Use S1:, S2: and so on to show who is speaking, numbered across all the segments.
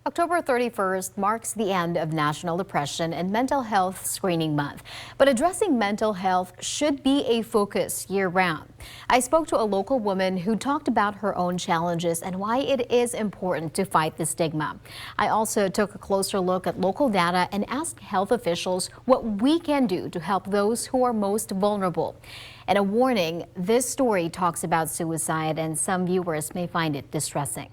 S1: October 31st marks the end of National Depression and Mental Health Screening Month. But addressing mental health should be a focus year-round. I spoke to a local woman who talked about her own challenges and why it is important to fight the stigma. I also took a closer look at local data and asked health officials what we can do to help those who are most vulnerable. And a warning, this story talks about suicide and some viewers may find it distressing.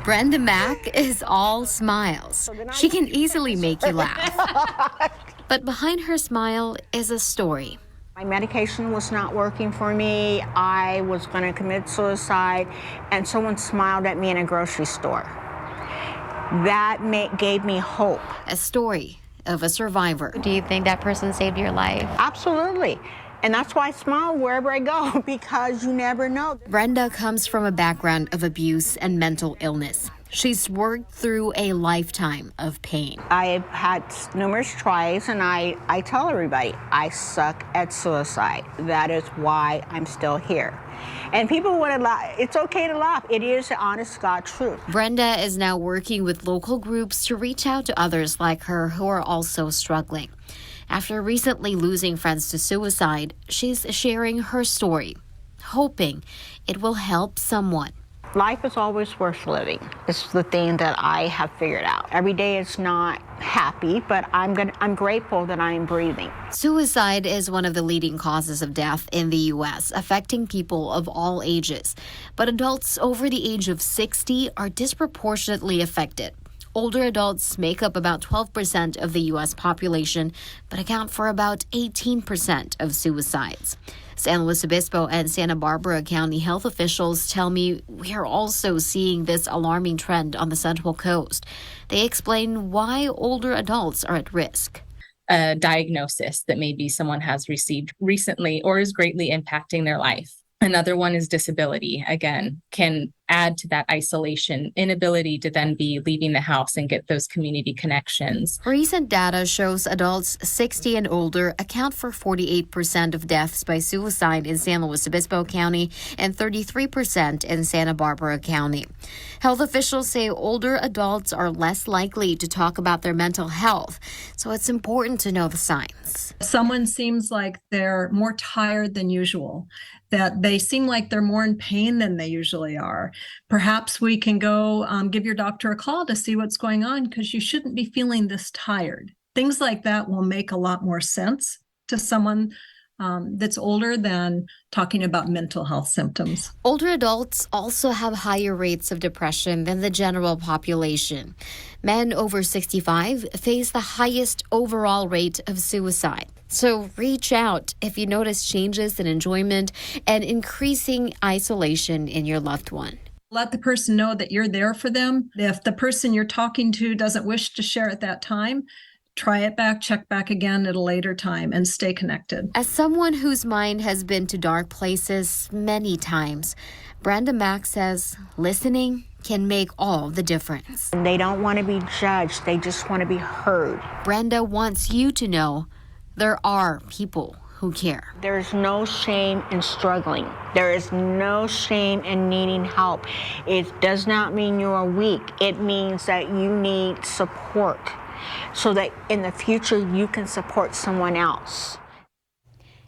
S2: Brenda Mack is all smiles. She can easily make you laugh. But behind her smile is a story.
S3: My medication was not working for me. I was going to commit suicide, and someone smiled at me in a grocery store. That gave me hope.
S2: A story of a survivor.
S4: Do you think that person saved your life?
S3: Absolutely. And that's why I smile wherever I go, because you never know.
S2: Brenda comes from a background of abuse and mental illness. She's worked through a lifetime of pain.
S3: I've had numerous tries, and I tell everybody, I suck at suicide. That is why I'm still here. And people want to laugh. It's okay to laugh. It is the honest God truth.
S2: Brenda is now working with local groups to reach out to others like her who are also struggling. After recently losing friends to suicide, she's sharing her story, hoping it will help someone.
S3: Life is always worth living. It's the thing that I have figured out. Every day is not happy, but I'm grateful that I'm breathing.
S2: Suicide is one of the leading causes of death in the U.S., affecting people of all ages. But adults over the age of 60 are disproportionately affected. Older adults make up about 12% of the U.S. population, but account for about 18% of suicides. San Luis Obispo and Santa Barbara County health officials tell me we are also seeing this alarming trend on the Central Coast. They explain why older adults are at risk.
S5: A diagnosis that maybe someone has received recently or is greatly impacting their life. Another one is disability, again, can add to that isolation, inability to then be leaving the house and get those community connections.
S2: Recent data shows adults 60 and older account for 48% of deaths by suicide in San Luis Obispo County and 33% in Santa Barbara County. Health officials say older adults are less likely to talk about their mental health, so it's important to know the signs.
S6: Someone seems like they're more tired than usual, that they seem like they're more in pain than they usually are. Perhaps we can go give your doctor a call to see what's going on, because you shouldn't be feeling this tired. Things like that will make a lot more sense to someone that's older than talking about mental health symptoms.
S2: Older adults also have higher rates of depression than the general population. Men over 65 face the highest overall rate of suicide. So reach out if you notice changes in enjoyment and increasing isolation in your loved one.
S6: Let the person know that you're there for them. If the person you're talking to doesn't wish to share at that time, try it back, check back again at a later time, and stay connected.
S2: As someone whose mind has been to dark places many times, Brenda Mack says listening can make all the difference.
S3: And they don't want to be judged. They just want to be heard.
S2: Brenda wants you to know there are people who care.
S3: There is no shame in struggling. There is no shame in needing help. It does not mean you are weak. It means that you need support so that in the future you can support someone else.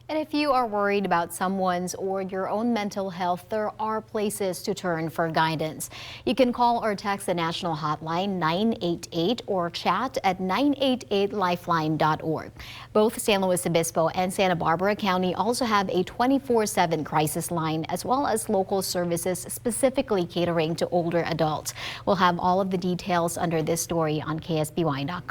S1: And if you are worried about someone's or your own mental health, there are places to turn for guidance. You can call or text the national hotline 988 or chat at 988lifeline.org. Both San Luis Obispo and Santa Barbara County also have a 24/7 crisis line, as well as local services specifically catering to older adults. We'll have all of the details under this story on KSBY.com.